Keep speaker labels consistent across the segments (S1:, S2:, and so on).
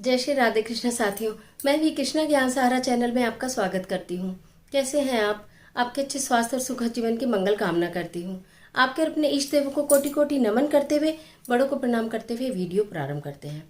S1: जय श्री राधे कृष्ण साथियों। मैं भी कृष्णा ज्ञान सहारा चैनल में आपका स्वागत करती हूँ। कैसे हैं आप? आपके अच्छे स्वास्थ्य और सुखद जीवन की मंगल कामना करती हूँ। आपके अपने इष्ट देवों को कोटि कोटि नमन करते हुए, बड़ों को प्रणाम करते हुए वीडियो प्रारंभ करते हैं।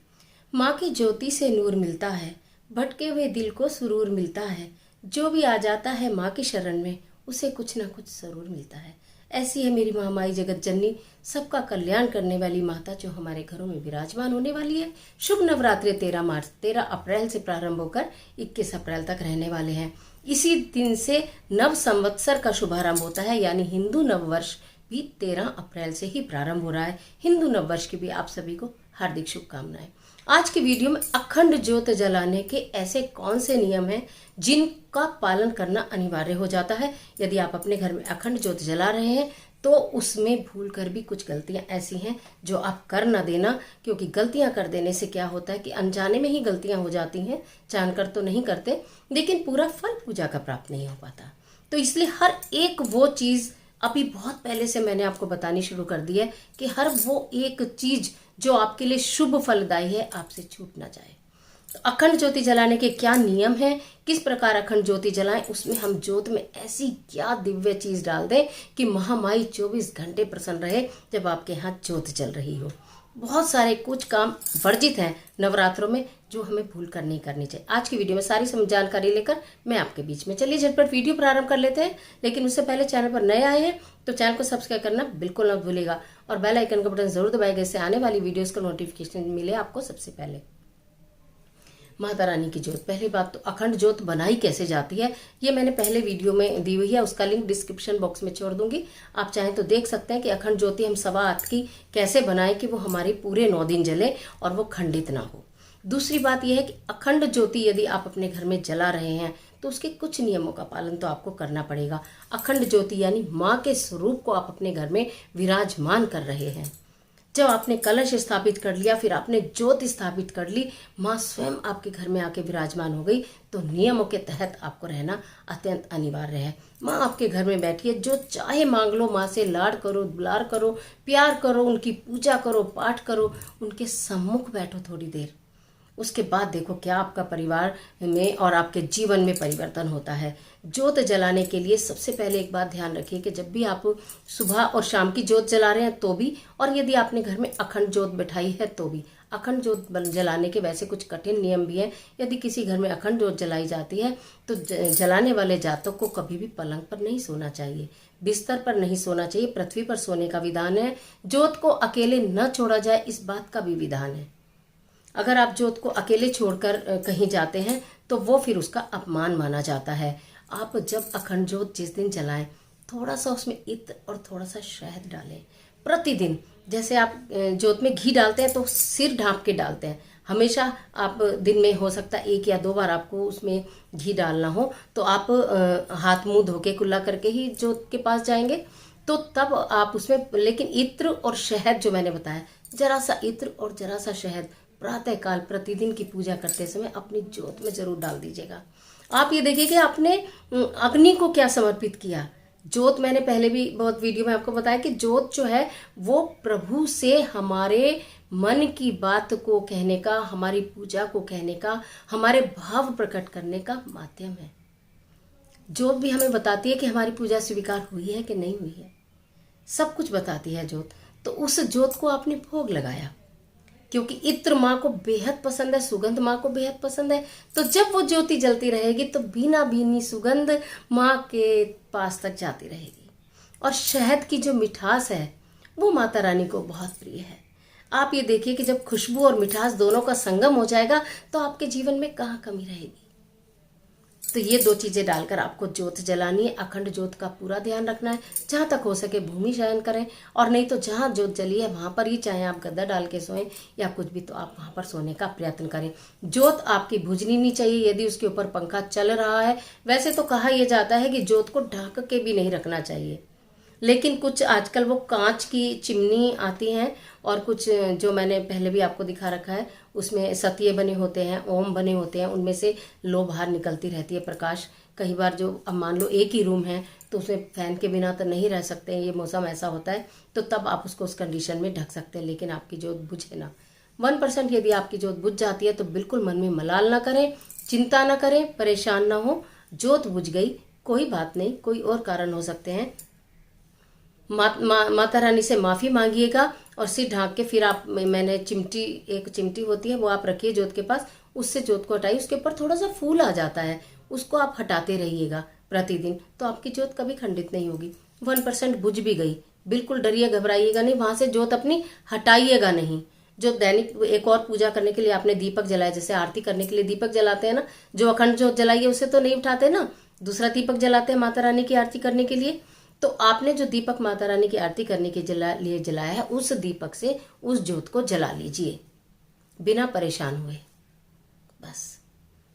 S1: माँ की ज्योति से नूर मिलता है, भटके हुए दिल को सुरूर मिलता है। जो भी आ जाता है माँ की शरण में, उसे कुछ न कुछ जरूर मिलता है। ऐसी है मेरी महामाई जगत जननी, सबका कल्याण करने वाली माता जो हमारे घरों में विराजमान होने वाली है। शुभ नवरात्रि 13 अप्रैल से प्रारंभ होकर 21 अप्रैल तक रहने वाले हैं। इसी दिन से नव संवत्सर का शुभारंभ होता है, यानी हिंदू नववर्ष भी 13 अप्रैल से ही प्रारंभ हो रहा है। हिंदू नववर्ष की भी आप सभी को हार्दिक शुभकामनाएं। आज की वीडियो में अखंड ज्योत जलाने के ऐसे कौन से नियम हैं जिनका पालन करना अनिवार्य हो जाता है। यदि आप अपने घर में अखंड ज्योत जला रहे हैं तो उसमें भूल कर भी कुछ गलतियां ऐसी हैं जो आप कर ना देना, क्योंकि गलतियां कर देने से क्या होता है कि अनजाने में ही गलतियां हो जाती हैं। जानकर तो नहीं करते, लेकिन पूरा फल पूजा का प्राप्त नहीं हो पाता। तो इसलिए हर एक वो चीज अभी बहुत पहले से मैंने आपको बतानी शुरू कर दी है कि हर वो एक चीज जो आपके लिए शुभ फलदायी है आपसे छूट ना जाए। तो अखंड ज्योति जलाने के क्या नियम हैं, किस प्रकार अखंड ज्योति जलाएं, उसमें हम ज्योत में ऐसी क्या दिव्य चीज डाल दें कि महामाई 24 घंटे प्रसन्न रहे जब आपके यहाँ ज्योत जल रही हो। बहुत सारे कुछ काम वर्जित हैं नवरात्रों में जो हमें भूल कर नहीं करनी चाहिए। आज की वीडियो में सारी जानकारी लेकर मैं आपके बीच में, चलिए झटपट वीडियो प्रारंभ कर लेते हैं। लेकिन उससे पहले चैनल पर नए आए हैं तो चैनल को सब्सक्राइब करना बिल्कुल ना भूलिएगा और बेल आइकन का बटन जरूर दबाइएगा, इससे आने वाली वीडियोस का नोटिफिकेशन मिले आपको सबसे पहले। माता रानी की ज्योत, पहली बात तो अखंड ज्योत बनाई कैसे जाती है ये मैंने पहले वीडियो में दी हुई है, उसका लिंक डिस्क्रिप्शन बॉक्स में छोड़ दूंगी। आप चाहें तो देख सकते हैं कि अखंड ज्योति हम 1.25 की कैसे बनाएं कि वो हमारे पूरे 9 दिन जले और वो खंडित ना हो। दूसरी बात यह है कि अखंड ज्योति यदि आप अपने घर में जला रहे हैं तो उसके कुछ नियमों का पालन तो आपको करना पड़ेगा। अखंड ज्योति यानी माँ के स्वरूप को आप अपने घर में विराजमान कर रहे हैं। जब आपने कलश स्थापित कर लिया, फिर आपने ज्योत स्थापित कर ली, माँ स्वयं आपके घर में आके विराजमान हो गई, तो नियमों के तहत आपको रहना अत्यंत अनिवार्य है। माँ आपके घर में बैठी है, जो चाहे मांग लो, माँ से लाड करो, दुलार करो, प्यार करो, उनकी पूजा करो, पाठ करो, उनके सम्मुख बैठो थोड़ी देर। उसके बाद देखो क्या आपका परिवार में और आपके जीवन में परिवर्तन होता है। ज्योत जलाने के लिए सबसे पहले एक बात ध्यान रखिए कि जब भी आप सुबह और शाम की ज्योत जला रहे हैं तो भी, और यदि आपने घर में अखंड ज्योत बैठाई है तो भी, अखंड ज्योत जलाने के वैसे कुछ कठिन नियम भी हैं। यदि किसी घर में अखंड ज्योत जलाई जाती है तो जलाने वाले जातक को कभी भी पलंग पर नहीं सोना चाहिए, बिस्तर पर नहीं सोना चाहिए, पृथ्वी पर सोने का विधान है। ज्योत को अकेले न छोड़ा जाए, इस बात का भी विधान है। अगर आप ज्योत को अकेले छोड़कर कहीं जाते हैं तो वो फिर उसका अपमान माना जाता है। आप जब अखंड ज्योत जिस दिन जलाएं, थोड़ा सा उसमें इत्र और थोड़ा सा शहद डालें प्रतिदिन। जैसे आप ज्योत में घी डालते हैं तो सिर ढांप के डालते हैं, हमेशा आप दिन में हो सकता है 1 या 2 बार आपको उसमें घी डालना हो, तो आप हाथ मुंह धो के कुल्ला करके ही ज्योत के पास जाएंगे, तो तब आप उसमें, लेकिन इत्र और शहद जो मैंने बताया, जरा सा इत्र और जरा सा शहद प्रातः काल प्रतिदिन की पूजा करते समय अपनी ज्योत में जरूर डाल दीजिएगा। आप ये देखिए कि आपने अग्नि को क्या समर्पित किया। ज्योत, मैंने पहले भी बहुत वीडियो में आपको बताया कि ज्योत जो है वो प्रभु से हमारे मन की बात को कहने का, हमारी पूजा को कहने का, हमारे भाव प्रकट करने का माध्यम है। ज्योत भी हमें बताती है कि हमारी पूजा स्वीकार हुई है कि नहीं हुई है, सब कुछ बताती है ज्योत। तो उस ज्योत को आपने भोग लगाया, क्योंकि इत्र माँ को बेहद पसंद है, सुगंध माँ को बेहद पसंद है। तो जब वो ज्योति जलती रहेगी तो भीना भीनी सुगंध माँ के पास तक जाती रहेगी। और शहद की जो मिठास है वो माता रानी को बहुत प्रिय है। आप ये देखिए कि जब खुशबू और मिठास दोनों का संगम हो जाएगा तो आपके जीवन में कहाँ कमी रहेगी। तो ये 2 चीजें डालकर आपको ज्योत जलानी है। अखंड ज्योत का पूरा ध्यान रखना है, जहां तक हो सके भूमि शयन करें, और नहीं तो जहां ज्योत जली है वहां पर ही, चाहे आप गद्दा डाल के सोएं या कुछ भी, तो आप वहां पर सोने का प्रयत्न करें। ज्योत आपकी बुझनी नहीं चाहिए यदि उसके ऊपर पंखा चल रहा है। वैसे तो कहा यह जाता है कि ज्योत को ढक के भी नहीं रखना चाहिए, लेकिन कुछ आजकल वो कांच की चिमनी आती हैं, और कुछ जो मैंने पहले भी आपको दिखा रखा है उसमें सतिये बने होते हैं, ओम बने होते हैं, उनमें से लो बाहर निकलती रहती है प्रकाश। कई बार जो, अब मान लो एक ही रूम है तो उसमें फैन के बिना तो नहीं रह सकते हैं, ये मौसम ऐसा होता है, तो तब आप उसको उस कंडीशन में ढक सकते हैं, लेकिन आपकी ज्योत बुझे ना। 1% यदि आपकी ज्योत बुझ जाती है तो बिल्कुल मन में मलाल ना करें, चिंता ना करें, परेशान ना हो। ज्योत बुझ गई, कोई बात नहीं, कोई और कारण हो सकते हैं। माता रानी से माफ़ी मांगिएगा और सिर ढांक के फिर आप, मैंने चिमटी, एक चिमटी होती है वो आप रखिए ज्योत के पास, उससे ज्योत को हटाइए। उसके ऊपर थोड़ा सा फूल आ जाता है, उसको आप हटाते रहिएगा प्रतिदिन, तो आपकी ज्योत कभी खंडित नहीं होगी। 1% बुझ भी गई, बिल्कुल डरिए घबराइएगा नहीं, वहां से ज्योत अपनी हटाइएगा नहीं। जो दैनिक एक और पूजा करने के लिए आपने दीपक जलाया, जैसे आरती करने के लिए दीपक जलाते हैं ना, जो अखंड ज्योत जलाई है उसे तो नहीं उठाते ना, दूसरा दीपक जलाते हैं माता रानी की आरती करने के लिए। तो आपने जो दीपक माता रानी की आरती करने के लिए जलाया है, उस दीपक से उस ज्योत को जला लीजिए बिना परेशान हुए, बस।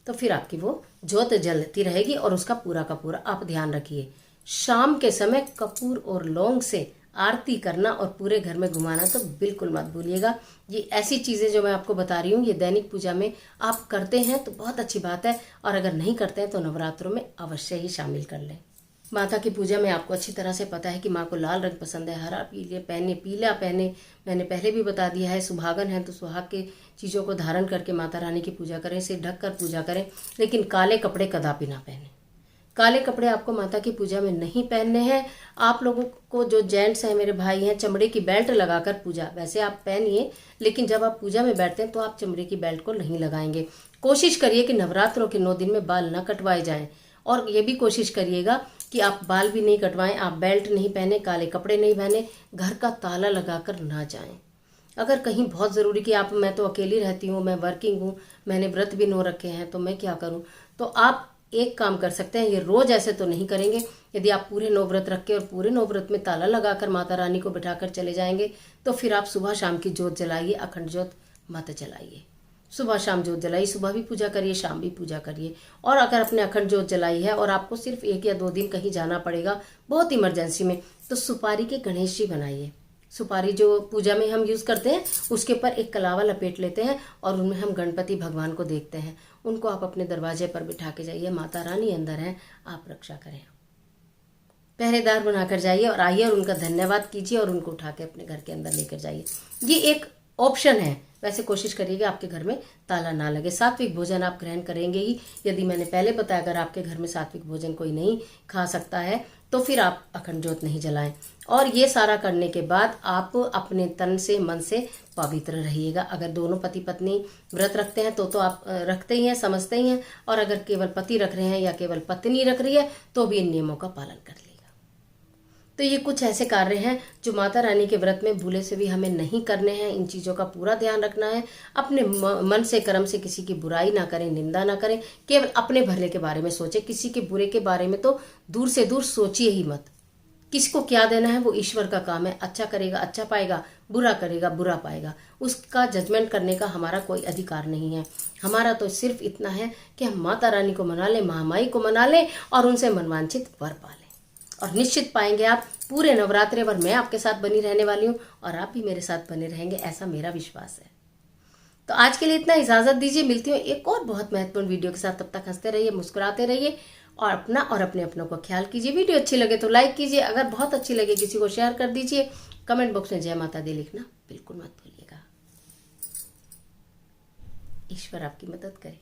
S1: तो फिर आपकी वो ज्योत जलती रहेगी। और उसका पूरा का पूरा आप ध्यान रखिए, शाम के समय कपूर और लौंग से आरती करना और पूरे घर में घुमाना तो बिल्कुल मत भूलिएगा। ये ऐसी चीजें जो मैं आपको बता रही हूँ, ये दैनिक पूजा में आप करते हैं तो बहुत अच्छी बात है, और अगर नहीं करते हैं तो नवरात्रों में अवश्य ही शामिल कर लें। माता की पूजा में आपको अच्छी तरह से पता है कि माँ को लाल रंग पसंद है, हरा पीले पहने, पीला पहने, मैंने पहले भी बता दिया है। सुहागन है तो सुहाग के चीज़ों को धारण करके माता रानी की पूजा करें, सिर ढक कर पूजा करें, लेकिन काले कपड़े कदापि ना पहने। काले कपड़े आपको माता की पूजा में नहीं पहनने हैं। आप लोगों को, जो जेंट्स हैं, मेरे भाई हैं, चमड़े की बेल्ट लगाकर पूजा वैसे आप पहनिए, लेकिन जब आप पूजा में बैठते हैं तो आप चमड़े की बेल्ट को नहीं लगाएंगे। कोशिश करिए कि नवरात्रों के 9 दिन में बाल न कटवाए जाएं, और ये भी कोशिश करिएगा कि आप बाल भी नहीं कटवाएं, आप बेल्ट नहीं पहने, काले कपड़े नहीं पहने, घर का ताला लगाकर ना जाएं। अगर कहीं बहुत ज़रूरी कि आप, मैं तो अकेली रहती हूँ, मैं वर्किंग हूँ, मैंने व्रत भी नो रखे हैं, तो मैं क्या करूँ, तो आप एक काम कर सकते हैं। ये रोज ऐसे तो नहीं करेंगे, यदि आप पूरे 9 व्रत रख के और पूरे 9 व्रत में ताला लगाकर माता रानी को बिठाकर चले जाएंगे, तो फिर आप सुबह शाम की ज्योत जलाइए, अखंड ज्योत मत जलाइए। सुबह शाम ज्योत जलाइए, सुबह भी पूजा करिए, शाम भी पूजा करिए। और अगर अपने अखंड ज्योत जलाई है और आपको सिर्फ 1 या 2 दिन कहीं जाना पड़ेगा बहुत इमरजेंसी में, तो सुपारी के गणेश जी बनाइए। सुपारी जो पूजा में हम यूज़ करते हैं, उसके ऊपर एक कलावा लपेट लेते हैं और उनमें हम गणपति भगवान को देखते हैं। उनको आप अपने दरवाजे पर बिठा के जाइए, माता रानी अंदर हैं, आप रक्षा करें। पहरेदार बनाकर जाइए और आइए और उनका धन्यवाद कीजिए और उनको उठा के अपने घर के अंदर लेकर जाइए। ये एक ऑप्शन है। वैसे कोशिश करिएगा आपके घर में ताला ना लगे। सात्विक भोजन आप ग्रहण करेंगे ही, यदि मैंने पहले बताया अगर आपके घर में सात्विक भोजन कोई नहीं खा सकता है तो फिर आप अखंड ज्योत नहीं जलाएं। और ये सारा करने के बाद आप अपने तन से, मन से पवित्र रहिएगा। अगर दोनों पति पत्नी व्रत रखते हैं तो आप रखते ही हैं, समझते ही हैं, और अगर केवल पति रख रहे हैं या केवल पत्नी रख रही है तो भी इन नियमों का पालन कर लेगा। तो ये कुछ ऐसे कार्य हैं जो माता रानी के व्रत में भूले से भी हमें नहीं करने हैं। इन चीज़ों का पूरा ध्यान रखना है। अपने मन से, कर्म से किसी की बुराई ना करें, निंदा ना करें, केवल अपने भले के बारे में सोचें। किसी के बुरे के बारे में तो दूर से दूर सोचिए ही मत। किसको क्या देना है वो ईश्वर का काम है। अच्छा करेगा अच्छा पाएगा, बुरा करेगा बुरा पाएगा। उसका जजमेंट करने का हमारा कोई अधिकार नहीं है। हमारा तो सिर्फ इतना है कि हम माता रानी को मना लें, महामाई को मना लें और उनसे मनवांछित वर पा लें, और निश्चित पाएंगे आप। पूरे नवरात्रे भर मैं आपके साथ बनी रहने वाली हूँ और आप भी मेरे साथ बने रहेंगे, ऐसा मेरा विश्वास है। तो आज के लिए इतना, इजाजत दीजिए। मिलती हूँ एक और बहुत महत्वपूर्ण वीडियो के साथ। तब तक हंसते रहिए, मुस्कुराते रहिए और अपना और अपने अपनों को ख्याल कीजिए। वीडियो अच्छी लगे तो लाइक कीजिए, अगर बहुत अच्छी लगे किसी को शेयर कर दीजिए। कमेंट बॉक्स में जय माता दी लिखना बिल्कुल मत भूलिएगा। ईश्वर आपकी मदद करे।